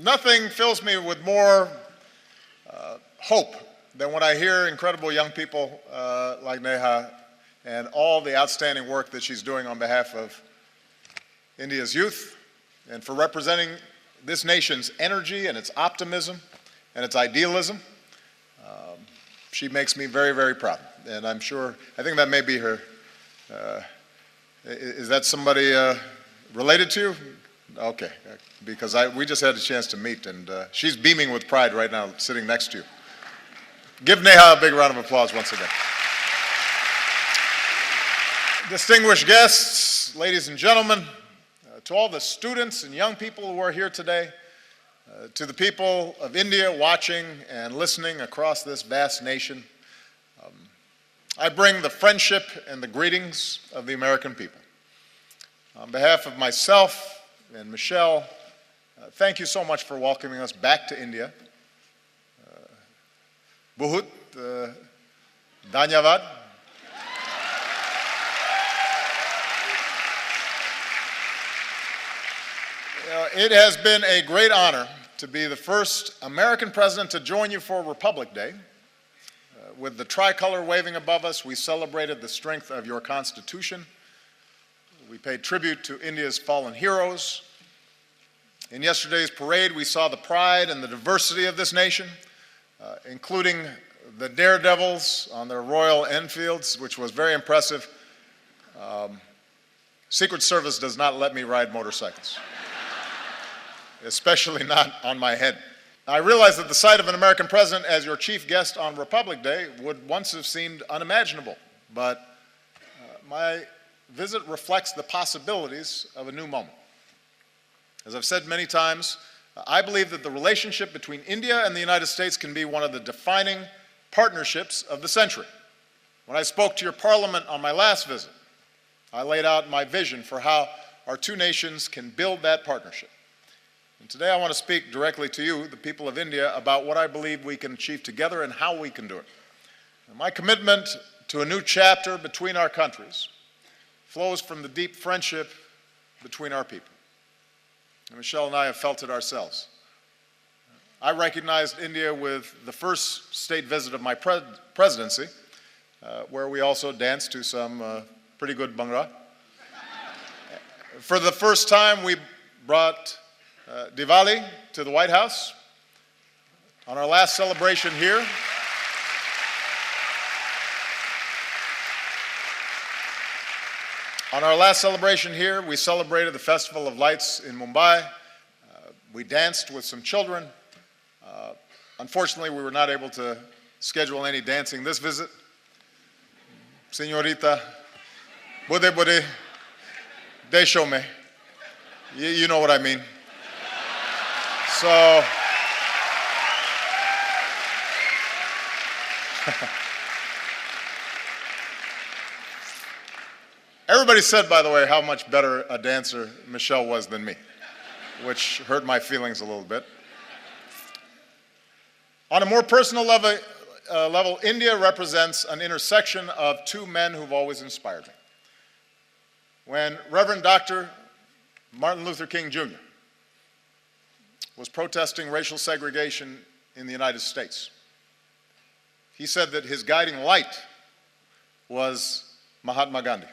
Nothing fills me with more hope than when I hear incredible young people like Neha and all the outstanding work that she's doing on behalf of India's youth and for representing this nation's energy and its optimism and its idealism. She makes me very, very proud. And I think that may be her. Is that somebody related to you? Okay, because we just had a chance to meet, and she's beaming with pride right now, sitting next to you. Give Neha a big round of applause once again. Distinguished guests, ladies and gentlemen, to all the students and young people who are here today, to the people of India watching and listening across this vast nation, I bring the friendship and the greetings of the American people. On behalf of myself and Michelle, thank you so much for welcoming us back to India. Bahut dhanyavad. It has been a great honor to be the first American president to join you for Republic Day. With the tricolor waving above us, we celebrated the strength of your Constitution. We paid tribute to India's fallen heroes. In yesterday's parade, we saw the pride and the diversity of this nation, including the daredevils on their Royal Enfields, which was very impressive. Secret Service does not let me ride motorcycles, especially not on my head. I realize that the sight of an American president as your chief guest on Republic Day would once have seemed unimaginable, but my visit reflects the possibilities of a new moment. As I've said many times, I believe that the relationship between India and the United States can be one of the defining partnerships of the century. When I spoke to your parliament on my last visit, I laid out my vision for how our two nations can build that partnership. And today I want to speak directly to you, the people of India, about what I believe we can achieve together and how we can do it. And my commitment to a new chapter between our countries flows from the deep friendship between our people. And Michelle and I have felt it ourselves. I recognized India with the first state visit of my presidency, where we also danced to some pretty good Bhangra. For the first time, we brought Diwali to the White House. On our last celebration here, we celebrated the Festival of Lights in Mumbai. We danced with some children. Unfortunately, we were not able to schedule any dancing this visit. Señorita, bude, desho me. You know what I mean. So, everybody said, by the way, how much better a dancer Michelle was than me, which hurt my feelings a little bit. On a more personal level, India represents an intersection of two men who've always inspired me. When Reverend Dr. Martin Luther King Jr. was protesting racial segregation in the United States, he said that his guiding light was Mahatma Gandhi.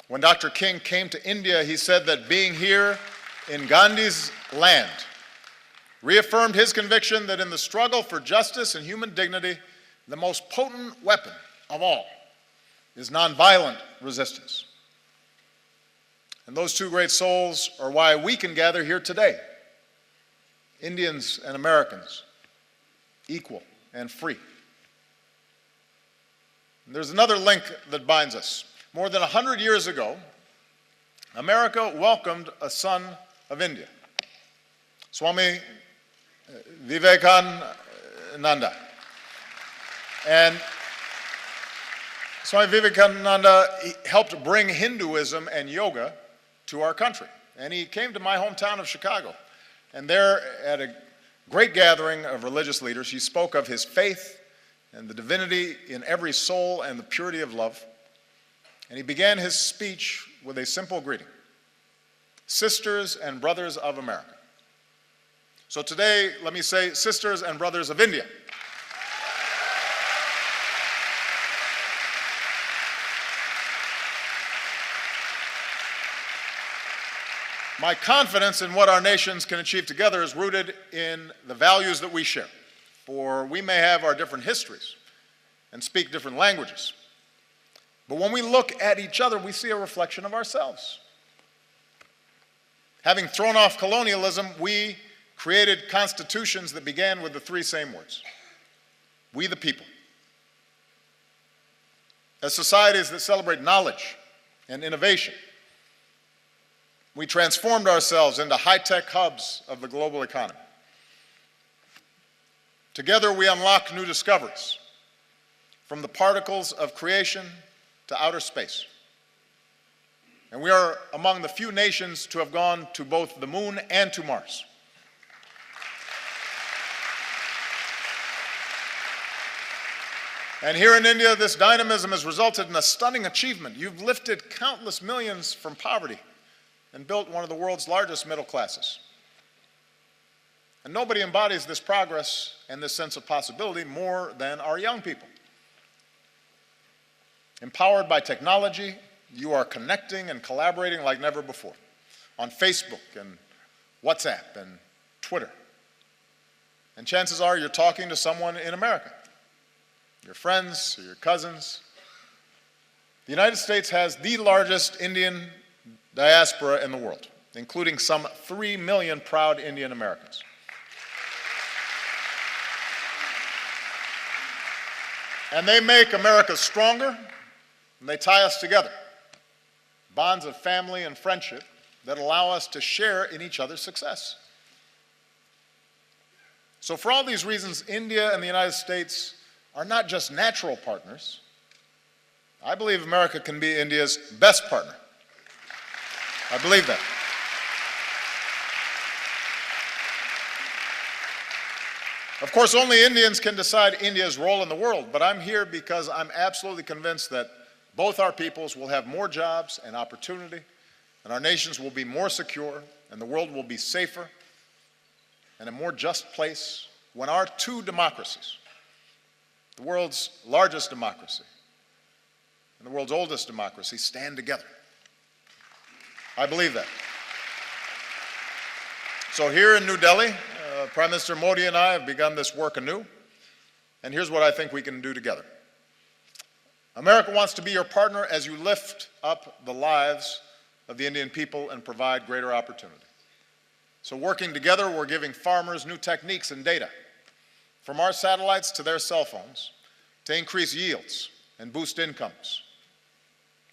When Dr. King came to India, he said that being here in Gandhi's land reaffirmed his conviction that in the struggle for justice and human dignity, the most potent weapon of all is nonviolent resistance. And those two great souls are why we can gather here today, Indians and Americans, equal and free. And there's another link that binds us. More than 100 years ago, America welcomed a son of India, Swami Vivekananda. And Swami Vivekananda helped bring Hinduism and yoga to our country. And he came to my hometown of Chicago. And there, at a great gathering of religious leaders, he spoke of his faith and the divinity in every soul and the purity of love. And he began his speech with a simple greeting. Sisters and brothers of America, So today, let me say, sisters and brothers of India, my confidence in what our nations can achieve together is rooted in the values that we share. For we may have our different histories and speak different languages, but when we look at each other, we see a reflection of ourselves. Having thrown off colonialism, we created constitutions that began with the three same words: we the people. As societies that celebrate knowledge and innovation, we transformed ourselves into high-tech hubs of the global economy. Together, we unlock new discoveries, from the particles of creation to outer space. And we are among the few nations to have gone to both the moon and to Mars. And here in India, this dynamism has resulted in a stunning achievement. You've lifted countless millions from poverty and built one of the world's largest middle classes. And nobody embodies this progress and this sense of possibility more than our young people. Empowered by technology, you are connecting and collaborating like never before on Facebook and WhatsApp and Twitter. And chances are you're talking to someone in America, your friends or your cousins. The United States has the largest Indian diaspora in the world, including some 3 million proud Indian Americans. And they make America stronger, and they tie us together. Bonds of family and friendship that allow us to share in each other's success. So for all these reasons, India and the United States are not just natural partners. I believe America can be India's best partner. I believe that. Of course, only Indians can decide India's role in the world, but I'm here because I'm absolutely convinced that both our peoples will have more jobs and opportunity, and our nations will be more secure, and the world will be safer and a more just place when our two democracies, the world's largest democracy and the world's oldest democracy, stand together. I believe that. So here in New Delhi, Prime Minister Modi and I have begun this work anew, and here's what I think we can do together. America wants to be your partner as you lift up the lives of the Indian people and provide greater opportunity. So working together, we're giving farmers new techniques and data, from our satellites to their cell phones, to increase yields and boost incomes.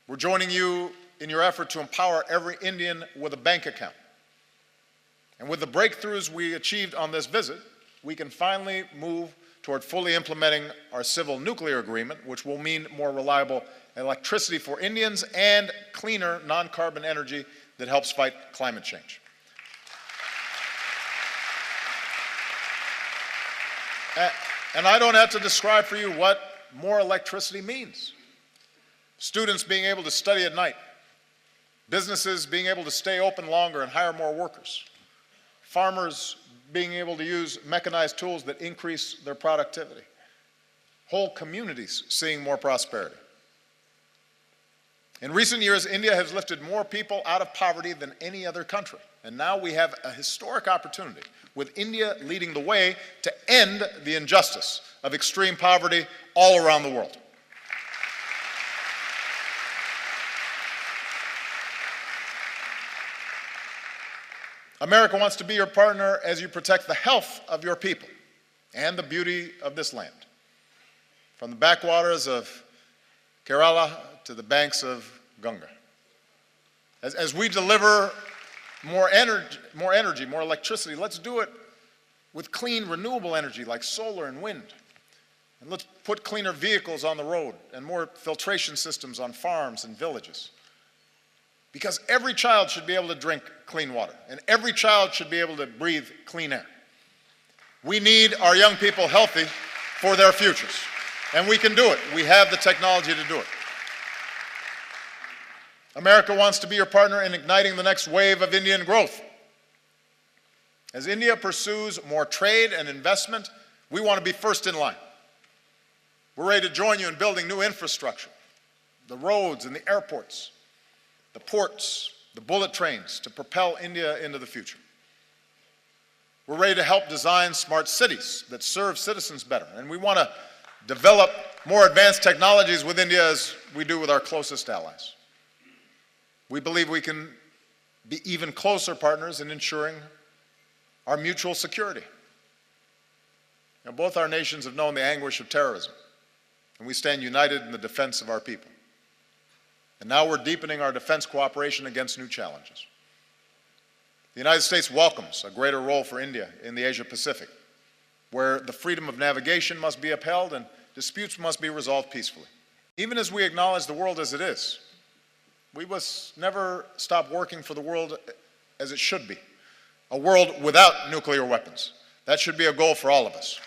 We're joining you in your effort to empower every Indian with a bank account. And with the breakthroughs we achieved on this visit, we can finally move toward fully implementing our civil nuclear agreement, which will mean more reliable electricity for Indians and cleaner non-carbon energy that helps fight climate change. And I don't have to describe for you what more electricity means. Students being able to study at night, businesses being able to stay open longer and hire more workers, farmers being able to use mechanized tools that increase their productivity, whole communities seeing more prosperity. In recent years, India has lifted more people out of poverty than any other country. And now we have a historic opportunity, with India leading the way, to end the injustice of extreme poverty all around the world. America wants to be your partner as you protect the health of your people and the beauty of this land, from the backwaters of Kerala to the banks of Ganga. As we deliver more energy, more electricity, let's do it with clean, renewable energy like solar and wind. And let's put cleaner vehicles on the road and more filtration systems on farms and villages. Because every child should be able to drink clean water, and every child should be able to breathe clean air. We need our young people healthy for their futures, and we can do it. We have the technology to do it. America wants to be your partner in igniting the next wave of Indian growth. As India pursues more trade and investment, we want to be first in line. We're ready to join you in building new infrastructure, the roads and the airports, the ports, the bullet trains to propel India into the future. We're ready to help design smart cities that serve citizens better, and we want to develop more advanced technologies with India as we do with our closest allies. We believe we can be even closer partners in ensuring our mutual security. Now, both our nations have known the anguish of terrorism, and we stand united in the defense of our people. And now we're deepening our defense cooperation against new challenges. The United States welcomes a greater role for India in the Asia-Pacific, where the freedom of navigation must be upheld and disputes must be resolved peacefully. Even as we acknowledge the world as it is, we must never stop working for the world as it should be, a world without nuclear weapons. That should be a goal for all of us.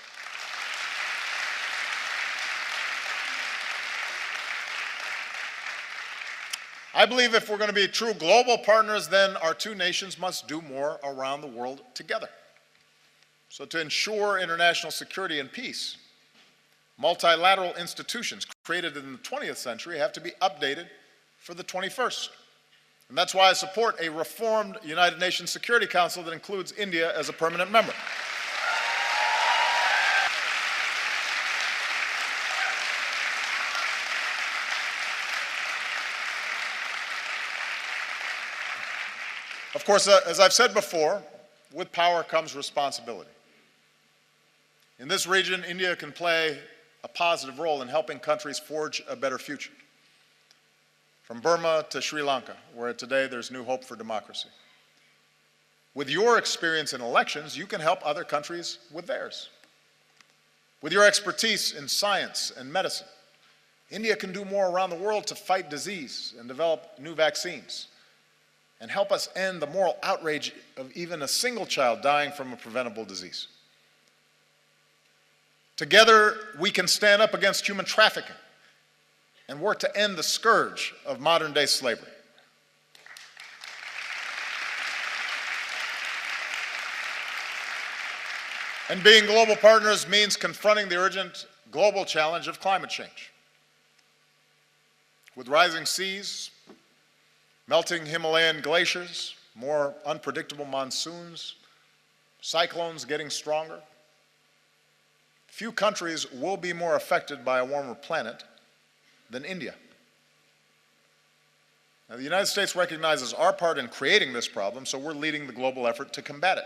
I believe if we're going to be true global partners, then our two nations must do more around the world together. So to ensure international security and peace, multilateral institutions created in the 20th century have to be updated for the 21st. And that's why I support a reformed United Nations Security Council that includes India as a permanent member. Of course, as I've said before, with power comes responsibility. In this region, India can play a positive role in helping countries forge a better future. From Burma to Sri Lanka, where today there's new hope for democracy. With your experience in elections, you can help other countries with theirs. With your expertise in science and medicine, India can do more around the world to fight disease and develop new vaccines, and help us end the moral outrage of even a single child dying from a preventable disease. Together, we can stand up against human trafficking and work to end the scourge of modern-day slavery. And being global partners means confronting the urgent global challenge of climate change. With rising seas, melting Himalayan glaciers, more unpredictable monsoons, cyclones getting stronger, few countries will be more affected by a warmer planet than India. Now, the United States recognizes our part in creating this problem, so we're leading the global effort to combat it.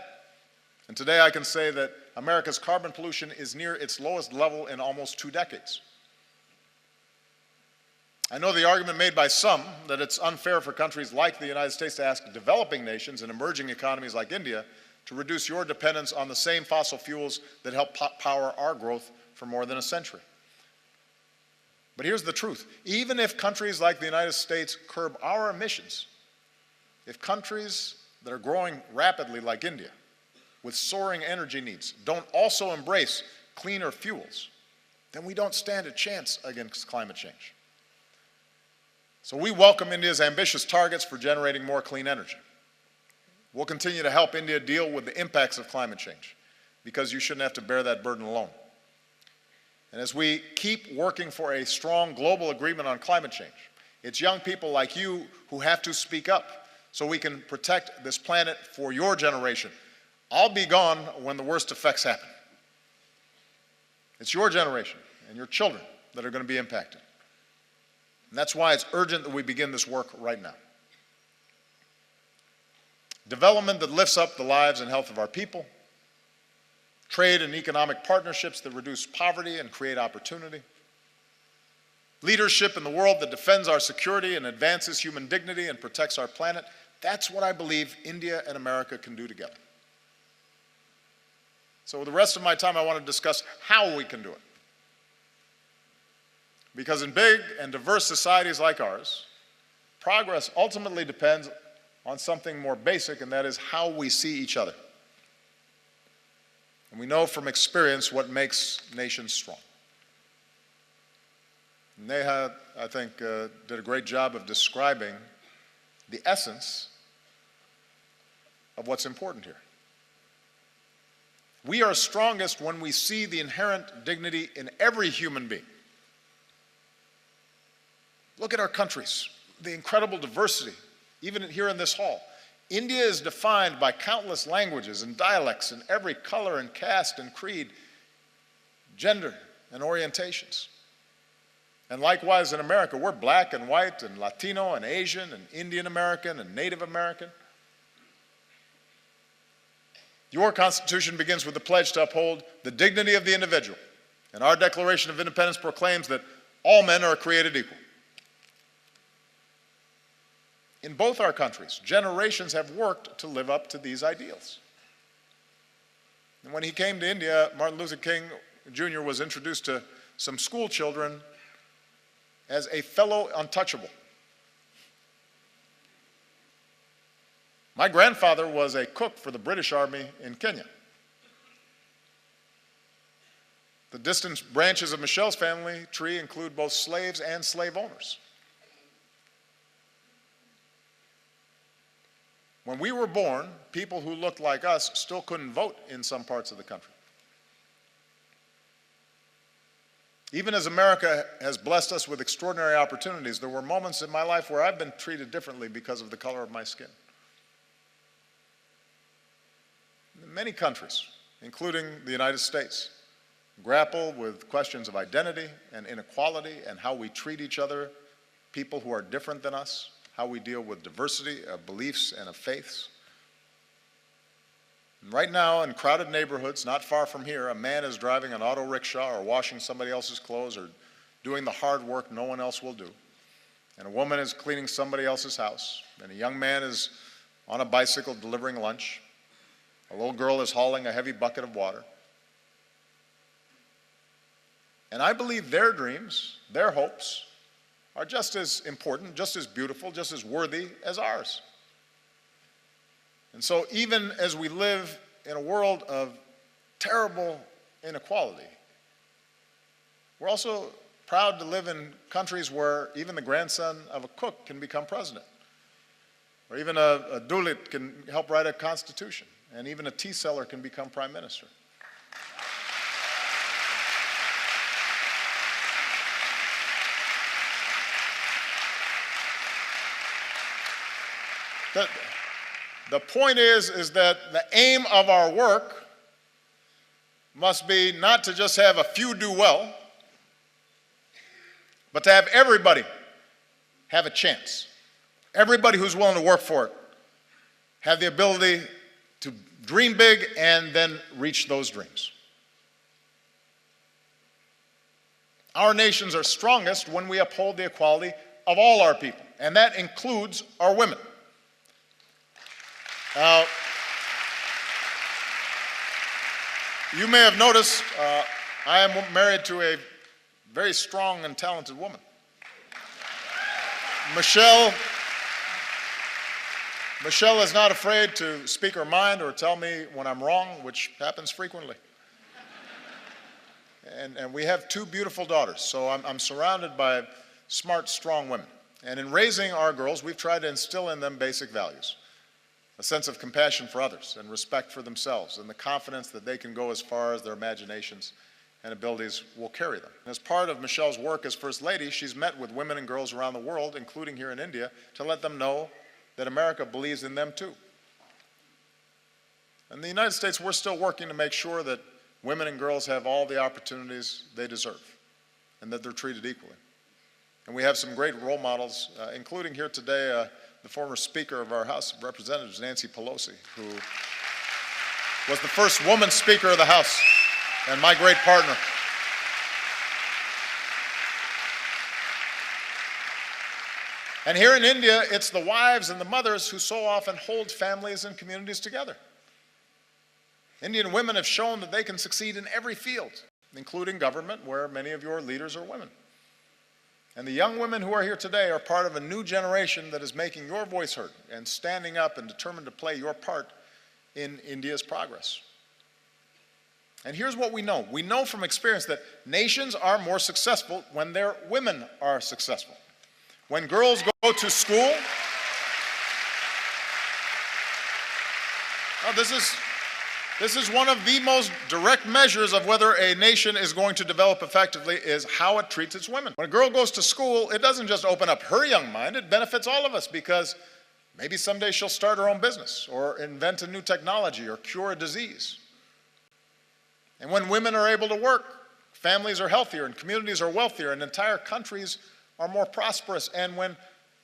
And today I can say that America's carbon pollution is near its lowest level in almost 2 decades. I know the argument made by some that it's unfair for countries like the United States to ask developing nations and emerging economies like India to reduce your dependence on the same fossil fuels that help power our growth for more than a century. But here's the truth. Even if countries like the United States curb our emissions, if countries that are growing rapidly like India, with soaring energy needs, don't also embrace cleaner fuels, then we don't stand a chance against climate change. So we welcome India's ambitious targets for generating more clean energy. We'll continue to help India deal with the impacts of climate change, because you shouldn't have to bear that burden alone. And as we keep working for a strong global agreement on climate change, it's young people like you who have to speak up so we can protect this planet for your generation. I'll be gone when the worst effects happen. It's your generation and your children that are going to be impacted. And that's why it's urgent that we begin this work right now. Development that lifts up the lives and health of our people, trade and economic partnerships that reduce poverty and create opportunity, leadership in the world that defends our security and advances human dignity and protects our planet. That's what I believe India and America can do together. So with the rest of my time, I want to discuss how we can do it. Because in big and diverse societies like ours, progress ultimately depends on something more basic, and that is how we see each other. And we know from experience what makes nations strong. Neha, I think, did a great job of describing the essence of what's important here. We are strongest when we see the inherent dignity in every human being. Look at our countries, the incredible diversity, even here in this hall. India is defined by countless languages and dialects in every color and caste and creed, gender and orientations. And likewise in America, we're black and white and Latino and Asian and Indian American and Native American. Your Constitution begins with the pledge to uphold the dignity of the individual. And our Declaration of Independence proclaims that all men are created equal. In both our countries, generations have worked to live up to these ideals. And when he came to India, Martin Luther King Jr. was introduced to some school children as a fellow untouchable. My grandfather was a cook for the British Army in Kenya. The distant branches of Michelle's family tree include both slaves and slave owners. When we were born, people who looked like us still couldn't vote in some parts of the country. Even as America has blessed us with extraordinary opportunities, there were moments in my life where I've been treated differently because of the color of my skin. Many countries, including the United States, grapple with questions of identity and inequality and how we treat each other, people who are different than us, how we deal with diversity of beliefs and of faiths. And right now, in crowded neighborhoods not far from here, a man is driving an auto rickshaw or washing somebody else's clothes or doing the hard work no one else will do. And a woman is cleaning somebody else's house. And a young man is on a bicycle delivering lunch. A little girl is hauling a heavy bucket of water. And I believe their dreams, their hopes, are just as important, just as beautiful, just as worthy as ours. And so even as we live in a world of terrible inequality, we're also proud to live in countries where even the grandson of a cook can become president, or even a Dalit can help write a constitution, and even a tea seller can become prime minister. The point is that the aim of our work must be not to just have a few do well, but to have everybody have a chance. Everybody who's willing to work for it have the ability to dream big and then reach those dreams. Our nations are strongest when we uphold the equality of all our people, and that includes our women. Now, you may have noticed I am married to a very strong and talented woman. Michelle is not afraid to speak her mind or tell me when I'm wrong, which happens frequently. And we have two beautiful daughters, so I'm surrounded by smart, strong women. And in raising our girls, we've tried to instill in them basic values. A sense of compassion for others and respect for themselves and the confidence that they can go as far as their imaginations and abilities will carry them. As part of Michelle's work as First Lady, she's met with women and girls around the world, including here in India, to let them know that America believes in them too. In the United States, we're still working to make sure that women and girls have all the opportunities they deserve and that they're treated equally. And we have some great role models, including here today, the former Speaker of our House of Representatives, Nancy Pelosi, who was the first woman Speaker of the House and my great partner. And here in India, it's the wives and the mothers who so often hold families and communities together. Indian women have shown that they can succeed in every field, including government, where many of your leaders are women. And the young women who are here today are part of a new generation that is making your voice heard and standing up and determined to play your part in India's progress. And here's what we know. We know from experience that nations are more successful when their women are successful. When girls go to school, This is one of the most direct measures of whether a nation is going to develop effectively is how it treats its women. When a girl goes to school, it doesn't just open up her young mind, it benefits all of us because maybe someday she'll start her own business or invent a new technology or cure a disease. And when women are able to work, families are healthier and communities are wealthier and entire countries are more prosperous. And when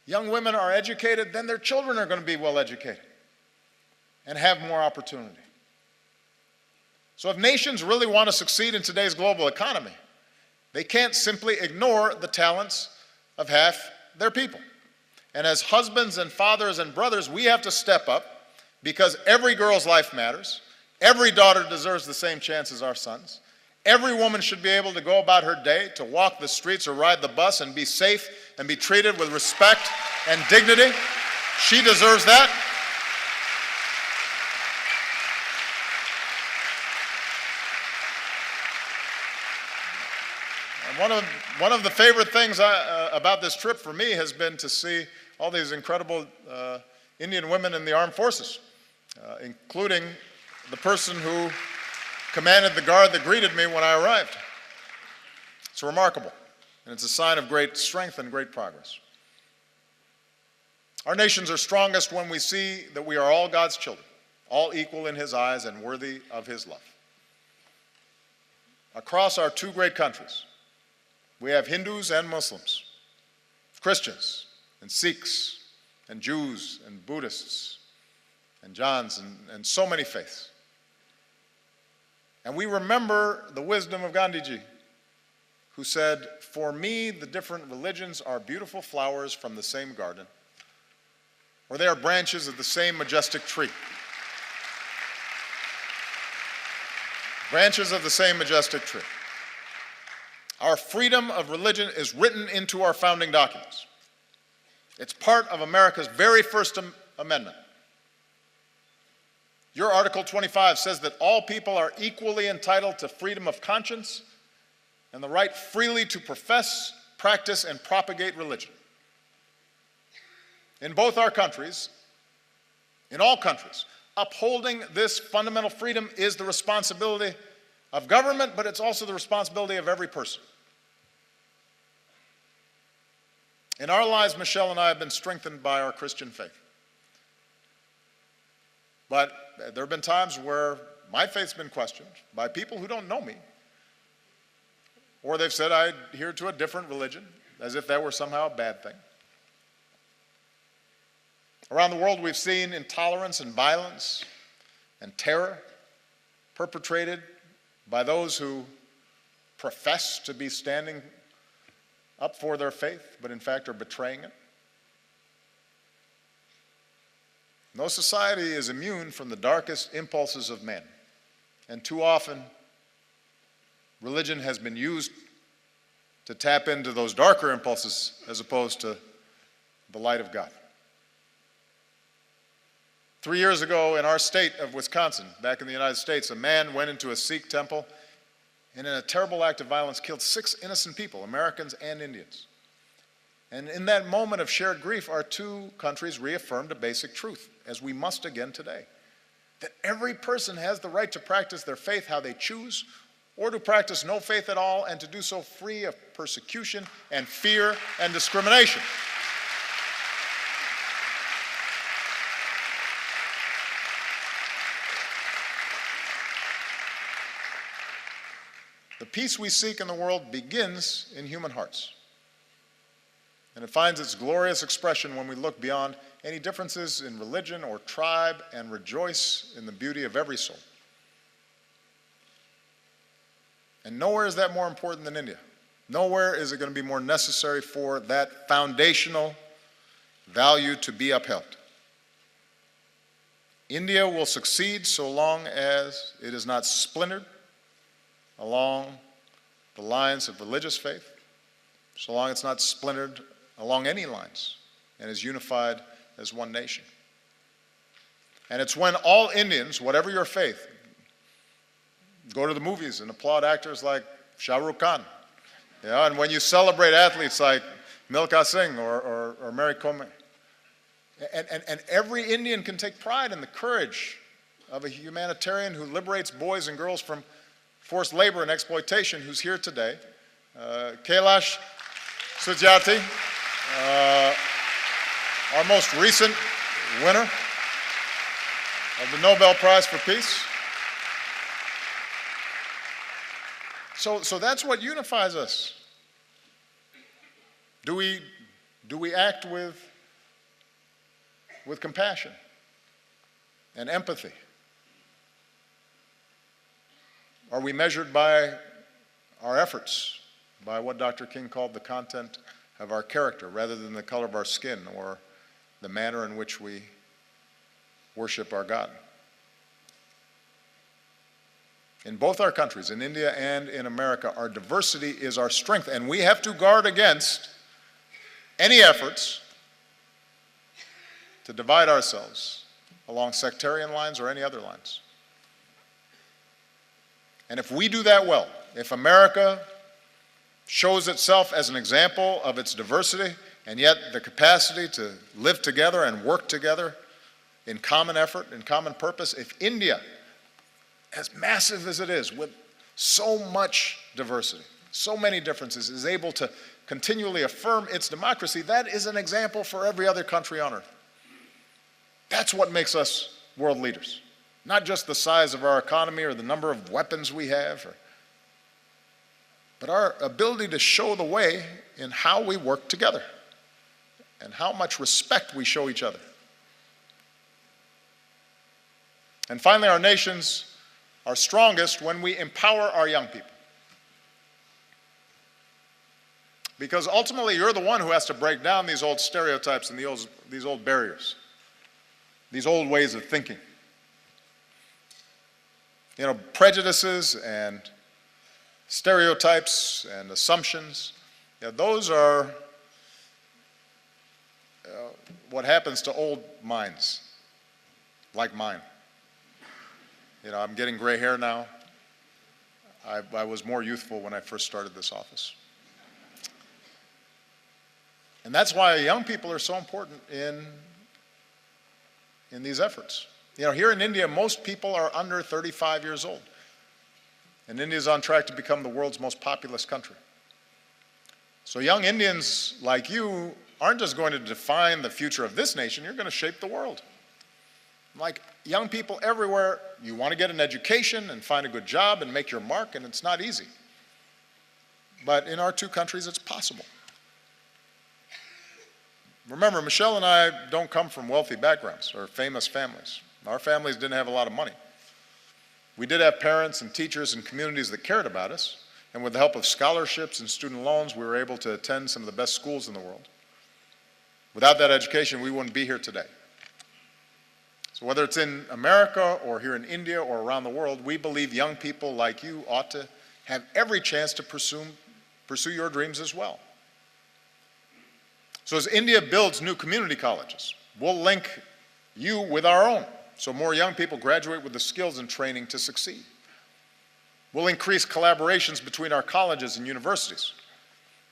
young women are educated, then their children are going to be well educated and have more opportunity. So if nations really want to succeed in today's global economy, they can't simply ignore the talents of half their people. And as husbands and fathers and brothers, we have to step up because every girl's life matters. Every daughter deserves the same chance as our sons. Every woman should be able to go about her day, to walk the streets or ride the bus and be safe and be treated with respect and dignity. She deserves that. One of the favorite things about this trip for me has been to see all these incredible Indian women in the armed forces, including the person who commanded the guard that greeted me when I arrived. It's remarkable, and it's a sign of great strength and great progress. Our nations are strongest when we see that we are all God's children, all equal in His eyes and worthy of His love. Across our two great countries, we have Hindus and Muslims, Christians and Sikhs and Jews and Buddhists and Jains and so many faiths. And we remember the wisdom of Gandhiji, who said, "For me, the different religions are beautiful flowers from the same garden, or they are branches of the same majestic tree." Branches of the same majestic tree. Our freedom of religion is written into our founding documents. It's part of America's very first amendment. Your Article 25 says that all people are equally entitled to freedom of conscience and the right freely to profess, practice, and propagate religion. In both our countries, in all countries, upholding this fundamental freedom is the responsibility of government, but it's also the responsibility of every person. In our lives, Michelle and I have been strengthened by our Christian faith. But there have been times where my faith's been questioned by people who don't know me, or they've said I adhere to a different religion, as if that were somehow a bad thing. Around the world, we've seen intolerance and violence and terror perpetrated by those who profess to be standing up for their faith, but in fact are betraying it. No society is immune from the darkest impulses of man, and too often religion has been used to tap into those darker impulses as opposed to the light of God. 3 years ago in our state of Wisconsin, back in the United States, a man went into a Sikh temple and in a terrible act of violence killed 6 innocent people, Americans and Indians. And in that moment of shared grief, our two countries reaffirmed a basic truth, as we must again today, that every person has the right to practice their faith how they choose, or to practice no faith at all, and to do so free of persecution and fear and discrimination. The peace we seek in the world begins in human hearts. And it finds its glorious expression when we look beyond any differences in religion or tribe and rejoice in the beauty of every soul. And nowhere is that more important than India. Nowhere is it going to be more necessary for that foundational value to be upheld. India will succeed so long as it is not splintered along the lines of religious faith, so long it's not splintered along any lines and is unified as one nation. And it's when all Indians, whatever your faith, go to the movies and applaud actors like Shah Rukh Khan, and when you celebrate athletes like Milkha Singh or Mary Kom, and every Indian can take pride in the courage of a humanitarian who liberates boys and girls from forced labor and exploitation, who's here today, Kailash Satyarthi, our most recent winner of the Nobel Prize for Peace. So that's what unifies us. Do we act with compassion and empathy? Are we measured by our efforts, by what Dr. King called the content of our character, rather than the color of our skin or the manner in which we worship our God? In both our countries, in India and in America, our diversity is our strength, and we have to guard against any efforts to divide ourselves along sectarian lines or any other lines. And if we do that well, if America shows itself as an example of its diversity and yet the capacity to live together and work together in common effort, in common purpose, if India, as massive as it is, with so much diversity, so many differences, is able to continually affirm its democracy, that is an example for every other country on earth. That's what makes us world leaders. Not just the size of our economy or the number of weapons we have, but our ability to show the way in how we work together and how much respect we show each other. And finally, our nations are strongest when we empower our young people. Because ultimately, you're the one who has to break down these old stereotypes and these old barriers, these old ways of thinking. You know, prejudices and stereotypes and assumptions, those are what happens to old minds like mine. You know, I'm getting gray hair now. I was more youthful when I first started this office. And that's why young people are so important in these efforts. You know, here in India, most people are under 35 years old. And India is on track to become the world's most populous country. So young Indians like you aren't just going to define the future of this nation, you're going to shape the world. Like young people everywhere, you want to get an education and find a good job and make your mark, and it's not easy. But in our two countries, it's possible. Remember, Michelle and I don't come from wealthy backgrounds or famous families. Our families didn't have a lot of money. We did have parents and teachers and communities that cared about us, and with the help of scholarships and student loans, we were able to attend some of the best schools in the world. Without that education, we wouldn't be here today. So whether it's in America or here in India or around the world, we believe young people like you ought to have every chance to pursue your dreams as well. So as India builds new community colleges, we'll link you with our own, so more young people graduate with the skills and training to succeed. We'll increase collaborations between our colleges and universities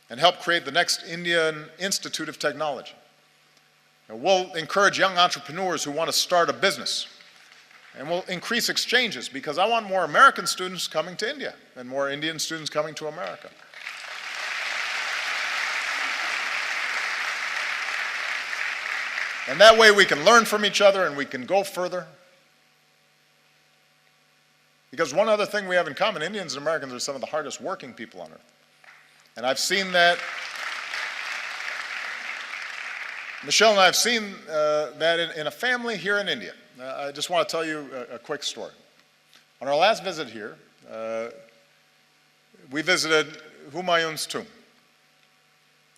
and help create the next Indian Institute of Technology. And we'll encourage young entrepreneurs who want to start a business. And we'll increase exchanges because I want more American students coming to India and more Indian students coming to America. And that way we can learn from each other and we can go further. Because one other thing we have in common, Indians and Americans are some of the hardest working people on earth. And I've seen that, Michelle and I have seen that in a family here in India. I just want to tell you a quick story. On our last visit here, we visited Humayun's tomb.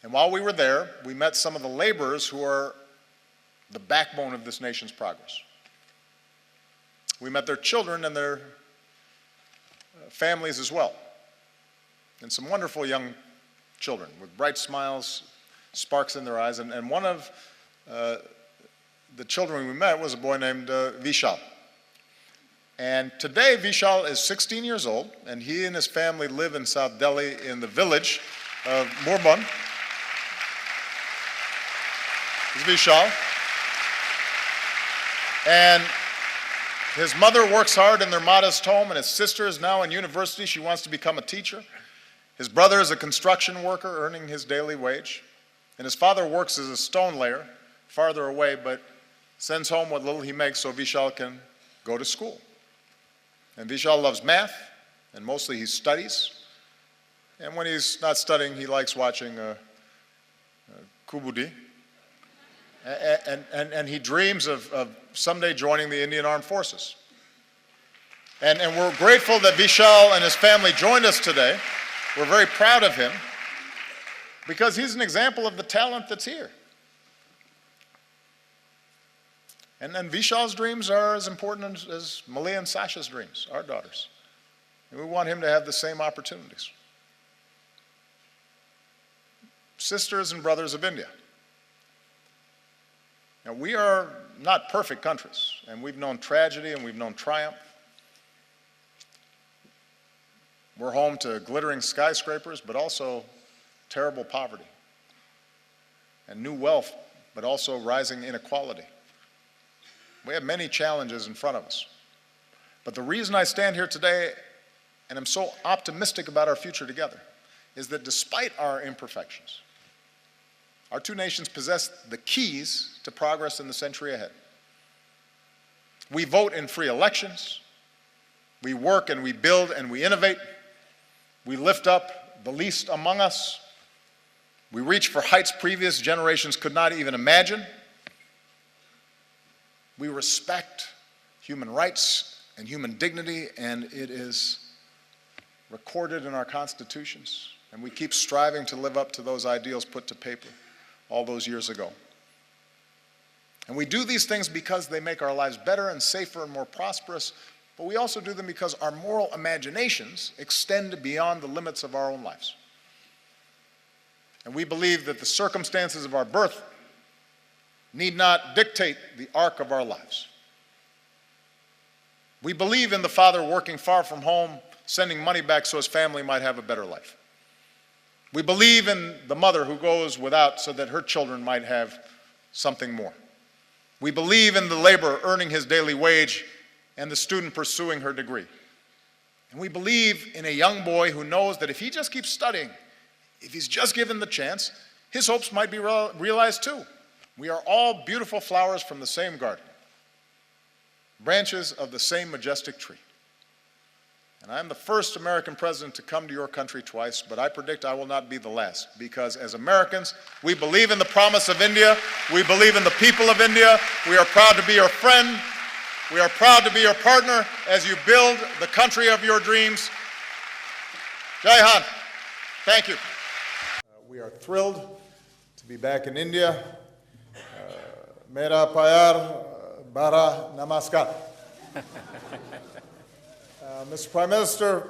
And while we were there, we met some of the laborers who are the backbone of this nation's progress. We met their children and their families as well. And some wonderful young children with bright smiles, sparks in their eyes. And one of the children we met was a boy named Vishal. And today Vishal is 16 years old, and he and his family live in South Delhi in the village of Murbun. This is Vishal. And His mother works hard in their modest home, and his sister is now in university. She wants to become a teacher. His brother is a construction worker earning his daily wage. And his father works as a stone layer farther away, but sends home what little he makes so Vishal can go to school. And Vishal loves math, and mostly he studies. And when he's not studying, he likes watching Kubudi. And he dreams of someday joining the Indian Armed Forces. And we're grateful that Vishal and his family joined us today. We're very proud of him because he's an example of the talent that's here. And Vishal's dreams are as important as Malia and Sasha's dreams, our daughters. And we want him to have the same opportunities. Sisters and brothers of India. Now, we are not perfect countries, and we've known tragedy and we've known triumph. We're home to glittering skyscrapers, but also terrible poverty, and new wealth, but also rising inequality. We have many challenges in front of us. But the reason I stand here today, and I'm so optimistic about our future together, is that despite our imperfections, our two nations possess the keys to progress in the century ahead. We vote in free elections. We work and we build and we innovate. We lift up the least among us. We reach for heights previous generations could not even imagine. We respect human rights and human dignity, and it is recorded in our constitutions. And we keep striving to live up to those ideals put to paper all those years ago. And we do these things because they make our lives better and safer and more prosperous, but we also do them because our moral imaginations extend beyond the limits of our own lives. And we believe that the circumstances of our birth need not dictate the arc of our lives. We believe in the father working far from home, sending money back so his family might have a better life. We believe in the mother who goes without so that her children might have something more. We believe in the laborer earning his daily wage and the student pursuing her degree. And we believe in a young boy who knows that if he just keeps studying, if he's just given the chance, his hopes might be realized too. We are all beautiful flowers from the same garden, branches of the same majestic tree. And I'm the first American president to come to your country twice, but I predict I will not be the last, because as Americans, we believe in the promise of India. We believe in the people of India. We are proud to be your friend. We are proud to be your partner as you build the country of your dreams. Jai Hind. Thank you. We are thrilled to be back in India. Mera pyar bara namaskar. Mr. Prime Minister,